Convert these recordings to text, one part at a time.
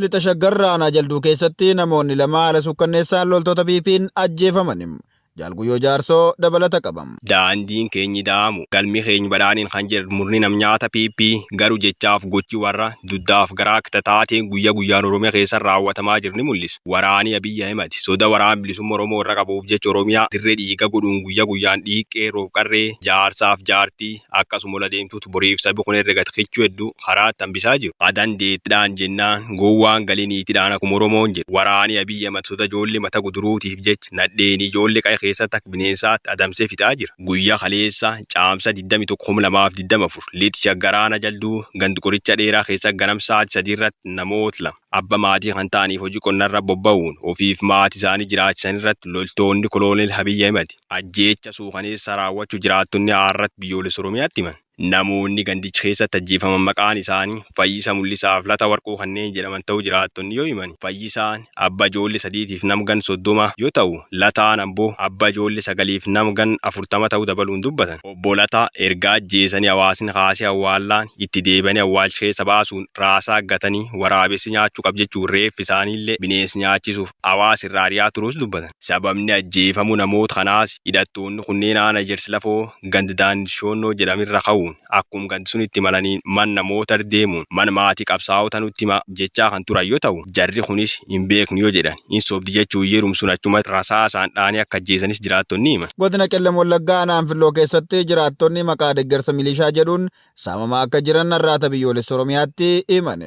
lixa shaggar aanaa jalduu keessatti namoonni lama haala sukkanneessaan loltoota PP'n ajjeefaman. Jaalguyyoo Jaarsoo dabalata qabam. Daandiin keenyi da'amu galmi keenya badhaaniin kan jedhu murni nam nyaata PP garuu jechaaf gochi warra duddaaf garaa akka taateen guyyaa guyyaan Oromiyaa keessa raawwatamaa jiru ni mul'isu. Waraani Abiyyi Ahimad soda waraana bilisummaa Oromoo irra qabuuf jecha Oromiyaa dirree dhiiga godhuun guyyaa guyyaan dhiiqee roof qarree jaarsaaf jaartii akkasuma ola deemtuutu boriif sabi kun herrega xiqqechuu hedduu karaa tambisaa jiru. Adan deettidhaan jennaan gowwaan galiniitidhaan akkuma Oromoon jedhu. Waraani Abiyyi Ahimad soda ijoollee mata guduruutiif jecha nadheen ijoollee qaya keessatti akka bineensaatti adamsee fixaa jira. Guyyaa kaleessa caamsa 21/2024 lixa shaggar aanaa jalduu gandi qoricha dheeraa keessa ganam sa'aatii 3 irratti namoota lama abba maatii kan ta'aniif hojii qonnarra bobba'uun ofiif maatii isaanii jiraachisan irratti loltoonni Koloneel Abiyyi Ahimad ajjeecha suukaneessa raawwachuu jiraattonni har'atti biyyoolessa Oromiyaatti himan. Namoonni gandicha keessatti ajjeefaman maqaan isaanii Fayyisa Mul'isaaf Lata Warqoo kanneen jedhaman ta'uu jiraattonni yoo himan. Fayyisaan abba ijoollee 3tiif namgan 30 yoo ta'u, Lataan ammoo abba ijoollee 9f namgan 40 ta'uu dabaluun dubbatan. Obbo Lataa ergaa ajjeesanii hawaasni kaasee awwaallaan itti deebanii awwaalcha keessa baasuun raasaa gatanii waraabessi nyaachuu qab jechuun reeffi isaaniillee bineensi nyaachisuuf hawaasa irraa ari'aa turuus dubbatan. Sababni ajjeefamuu namoota kanaas hidhattoonni kunneen aanaa Ejersi Lafoo gandi Daandishoonnoo jedhamirra ka'u. Akkuma gandi sun itti malanii man namoota deemuun man maatii qabsaa'ota nutti hima jechaa kan turan yoo ta'u, jarri kunis hin beeknu yoo jedhan hin sobdi jechuu yerumsuun achuma rasaasaan dhaanii akka ajjeesanis jiraattonni hima. Godina Qellem Wallaggaa aanaa Anfilloo keessatti jiraattonni maqaa deeggarsa milishaa jedhuun saamamaa akka jiran har'aata biyyoolessa Oromiyaatti himan.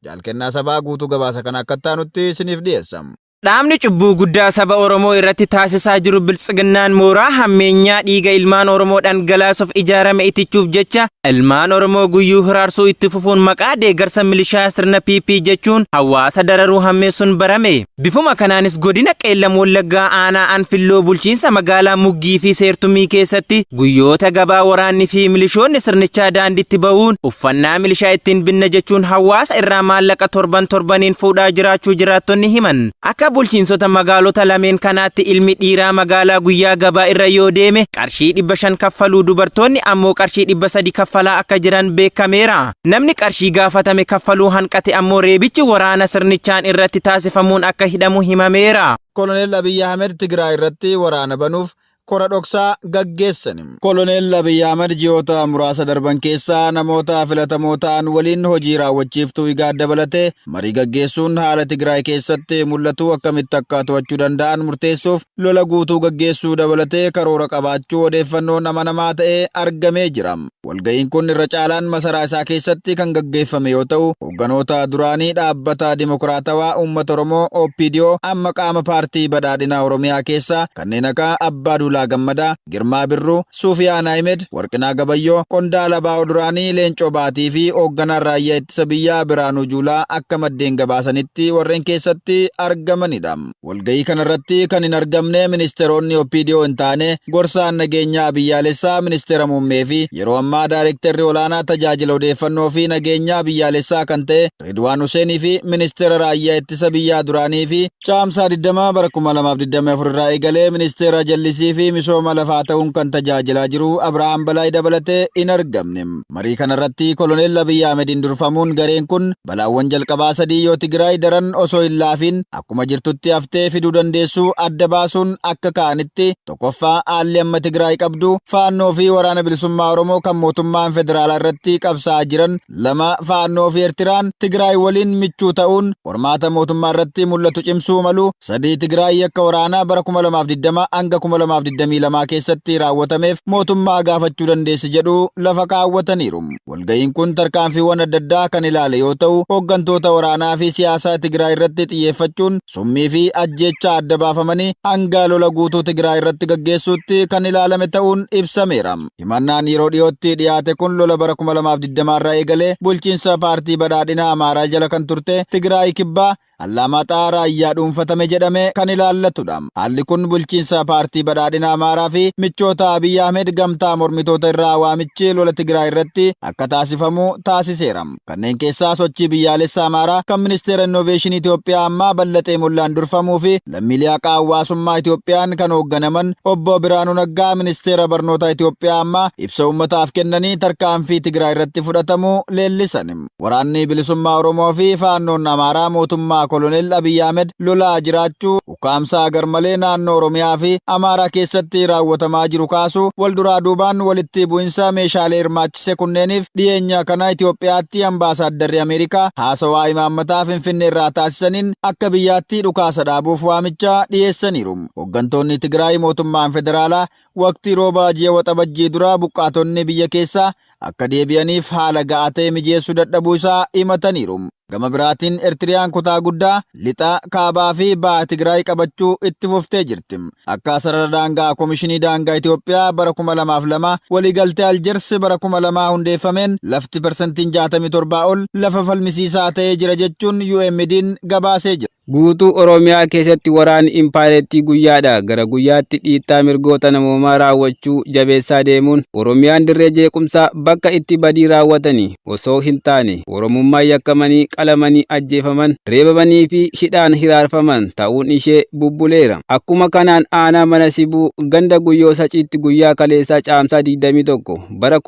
Jaalkennaa sabaa guutuu gabaasa kana akka taanutti isiniif dhiyeessam. Dhaabni cubbuu guddaa saba Oromoo irratti taasisaa jiru biltsiginnaan mooraa hammeenyaa dhiiga ilmaan Oromoo dhangalaasuuf ijaarame itichuuf jecha ilmaan Oromoo guyyuu hiraarsuu itti fufuun maqaa deeggarsa milishaa sirna PP jechuun hawaasa dararuu hammeessuun barame. Bifuma kanaanis godina Qeellam Wallaggaa aanaa Anfilloo bulchiinsa magaalaa Muggii fi Seertumii keessatti guyyoota gabaa waraanni fi milishoonni sirnichaa daandiitti ba'uun uffannaa milishaa ittiin binna jechuun hawaasa irraa maallaqa torbaniin fuudhaa jiraachuu jiraattonni himan. Akka bulchiinsota magaalota lameen kanaatti ilmi dhiiraa magaalaa guyyaa gabaa irra yoo deeme qarshii 500 kaffaluu dubartoonni ammoo qarshii 300 kaffalaa akka jiran beekameera. Namni qarshii gaafatame kaffaluu hanqate ammoo reebichi waraana sirnichaan irratti taasifamuun akka hidhamu himameera. Koloneel Abiyyi Ahmed Tigraay irratti waraana banuuf kora dhoksaa gaggeessan. Koloneel Abiyyi Ahmed ji'oota muraasa darban keessaa namoota filatamoo ta'an waliin hojii raawwachiiftuu IGAD dabalatee marii gaggeessuun haala Tigraay keessatti mul'atu akkamitti akka to'achuu danda'an murteessuuf lola guutuu gaggeessuu dabalatee karoora qabaachuu odeeffannoon amanamaa ta'ee argamee jira. Walga'iin kun irra caalaan masaraa isaa keessatti kan gaggeeffame yoo ta'u, hoogganoota duraanii dhaabbata Dimokiraatawaa Uummata Oromoo OPDO amma qaama paartii badhaadhinaa Oromiyaa keessaa kanneen akka Abbaa Duulaa Gammadaa, Girmaa Birruu, Suufiyaan Ahmed, Warqinaa Gabayyoo, Qondaala Baa'oo Duraanii, Leencoo Baatii fi hoogganaan raayyaa ittisa biyyaa Biraanuu Juulaa akka maddeen gabaasanitti warreen keessatti argamanidha. Walga'ii kanarratti kan hin argamne ministeeronni OPDO hin taane gorsaan nageenyaa biyyaalessaa ministeera muummee fi yeroo ammaa daayirektarri olaanaa tajaajila odeeffannoo fi nageenyaa biyyaalessaa kan ta'e Ridwaan Huseenii fi ministeera raayyaa ittisa biyyaa duraanii fi caamsaa 20 bara 2024 irraa eegalee ministeera jallisii fi misooma lafaa ta'uun kan tajaajilaa jiru Abrahaam Balaay dabalatee hin argamne. Marii kanarratti Koloneel Abiyyi Ahmediin durfamuun gareen kun balaawwan jalqabaa sadii yoo Tigraay daran osoo hin laafin akkuma jirtutti haftee fiduu dandeessuu adda baasuun akka ka'anitti tokkoffaa haalli amma Tigraay qabdu faannoo fi waraana bilisummaa Oromoo kan mootummaan federaalaa irratti qabsaa jiran, lama faannoo fi Eertiraan Tigraay waliin michuu ta'uun qormaata mootummaa irratti mul'atu cimsuu malu, sadii Tigraay akka waraanaa bara 2020 hanga 2022 keessatti raawwatameef mootummaa gaafachuu dandeessi jedhu lafa kaawwataniiru. Walga'iin kun tarkaanfiiwwan adda addaa kan ilaale yoo ta'u, hooggantoota waraanaa fi siyaasaa Tigraay irratti xiyyeeffachuun summii fi ajjeechaa adda baafamanii hanga lola guutuu Tigraay irratti gaggeessuutti kan ilaalame ta'uun ibsameera. Himannaan yeroo dhiyootti dhiyaate kun lola bara 2020 irraa eegalee bulchiinsa paartii badhaadhinaa Amaaraa jala kan turte Tigraay Kibbaa Allamaxaa raayyaa dhuunfatame jedhame kan ilaallatudha. Haalli kun bulchiinsa paartii badhaadhina Amaaraa fi michoota Abiyyi Ahmed gamtaa mormitoota irraa waamichi lola Tigraay irratti akka taasifamu taasiseera. Kanneen keessaa sochii biyyaalessa Amaaraa kan ministeera innoveeshinii Itoophiyaa ammaa Ballatee Mollaan durfamuu fi lammiilee haqaa hawaasummaa Itoophiyaan kan hoogganaman obbo Biraanuu Naggaa ministeera barnoota Itoophiyaa ammaa ibsa uummataaf kennanii tarkaanfii Tigraay irratti fudhatamu leellisan. Waraanni bilisummaa Oromoo fi faannoon Amaaraa mootummaa koloneel Abiyyi Ahmed lolaa jiraachuu ukkaamsaa garmalee naannoo Oromiyaa fi Amaaraa keessatti raawwatamaa jiru kaasu wal duraa duubaan walitti bu'insa meeshaalee hirmaachise kunneeniif dhiyeenya kana Itoophiyaatti ambaasaaddarri Ameerikaa haasawaa imaammataa Finfinnee irraa taasisaniin akka biyyaatti dhukaasa dhaabuuf waamicha dhiyeessaniiru. Hooggantoonni Tigraay mootummaan federaalaa waqtii roobaa ji'a waxabajjii duraa buqqaatonni biyya keessaa akka deebi'aniif haala ga'aa ta'e mijeessuu dadhabuu isaa himataniiru. Gama biraatiin Eertiriyaan kutaa guddaa lixa kaabaa fi ba'a Tigraay qabachuu itti fuftee jirti. Akka sarara daangaa Komishinii Daangaa Itoophiyaa bara 2002 waliigaltee Aljeers bara 2000 hundeeffameen lafti persentiin 67 ol lafa falmisiisaa ta'ee jira jechuun UMD'n gabaasee jira. Guutuu Oromiyaa keessatti waraanni impaareettii guyyaadhaa gara guyyaatti dhiittaa mirgoota namoomaa raawwachuu jabeessaa deemuun Oromiyaan dirree jeequmsaa bakka itti badii raawwatanii osoo hin taane Oromummaa yakkamanii qalamanii ajjeefaman reebamanii fi hidhaan hiraarfaman ta'uun ishee bubbuleera. Akkuma kanaan aanaa mana sibuu ganda guyyoo saciitti guyyaa kaleessaa caamsaa 21 bara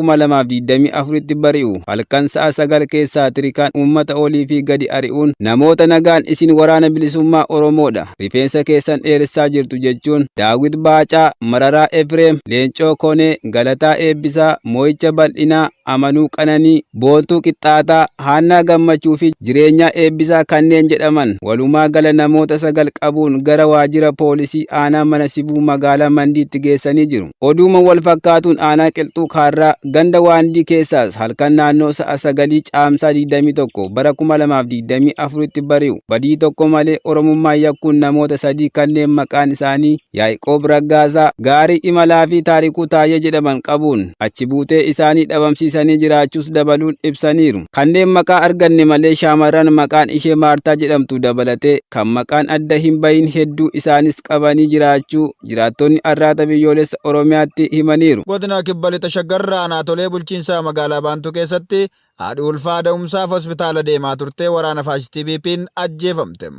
2024tti bari'u halkan sa'a 9 keessaa tirikaan uummata olii fi gadi ari'uun namoota nagaan isin waraana bilisummaa Oromoodha. Rifeensa keessan dheeressaa jirtu jechuun Daawit Baacaa, Mararaa Efreem, Leencoo Konee, Galataa Eebbisaa, Moo'icha Bal'inaa, Amanuu Qananii, Boontuu Qixxaataa, Haannaa Gammachuu fi Jireenyaa Eebbisaa kanneen jedhaman walumaa gala namoota 9 qabuun gara waajjira poolisii aanaa mana sibuu magaalaa Mandiitti geessanii jiru. Oduuma wal fakkaatuun aanaa Qilxuu Kaarraa ganda Waandii keessaas halkan naannoo sa'a 9 caamsaa 21 bara 2024tti bari'u badii tokko malee Oromummaa yakkuun namoota 3 kanneen maqaan isaanii Yaaqoob Raggaasaa, Gaarii Imalaa fi Taarikuu Taayee jedhaman qabuun achi buutee isaanii dhabamsiisanii jiraachuus dabaluun ibsaniiru. Kanneen maqaa arganne malee shaamarran maqaan ishee Maartaa jedhamtu dabalatee kan maqaan adda hin bahin hedduu isaanis qabanii jiraachuu jiraattonni arraata biyyoolessa Oromiyaatti himaniiru. Godina Kibba Lixa Shaggar Aanatolee bulchiinsa magaalaa Baantuu keessatti haadhi ulfaa da'umsaaf hospitaala deemaa turte waraana faashistii BP'n ajjeefamte.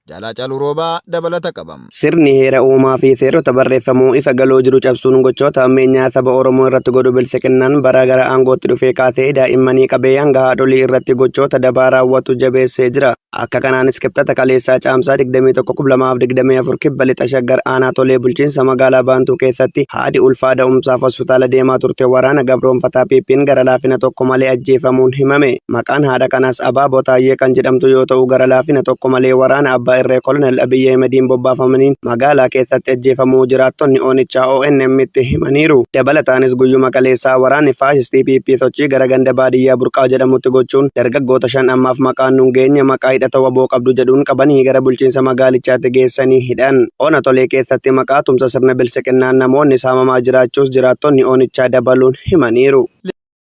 Jaalaa Caaluu Roobaa dabalata qabam. Sirni heera uumaa fi seerota barreeffamuu ifa galoo jiru cabsuun gochoota ammeenyaa saba Oromoo irratti godhu bilisiqinnaan bara gara aangootti dhufee kaasee daa'immanii qabee hanga haadholii irratti gochoota dabaa raawwatu jabeessee jira. Akka kanaanis kibxata kaleessaa caamsaa 21/2024 Kibba Lixa Shaggar Aanatolee bulchiinsa magaalaa Baantuu keessatti haadhi ulfaa da'umsaaf hospitaala deemaa turte waraana gabroonfataa PP'n gara laafina tokko malee ajjeefamuun himame. Maqaan haadha kanaas Abaaboo Taayyee kan jedhamtu yoo ta'u gara laafina tokko malee waraana abbaa irree kolonel Abiyyi Ahmediin bobbaafamaniin magaalaa keessatti ajjeefamuu jiraattonni oonichaa ONM'tti himaniiru. Dabalataanis guyyuma kaleessaa waraanni faashistii PP sochii gara ganda baadiyyaa Burqaa jedhamutti gochuun dargaggoota 5 ammaaf maqaan nuun geenye maqaa hidhata waboo qabdu jedhuun qabanii gara bulchiinsa magaalichaatti geessanii hidhan. Aanatolee keessatti maqaa tumsa sirna bilisiqinnaan namoonni saamamaa jiraachuus jiraattonni oonichaa dabaluun himaniiru.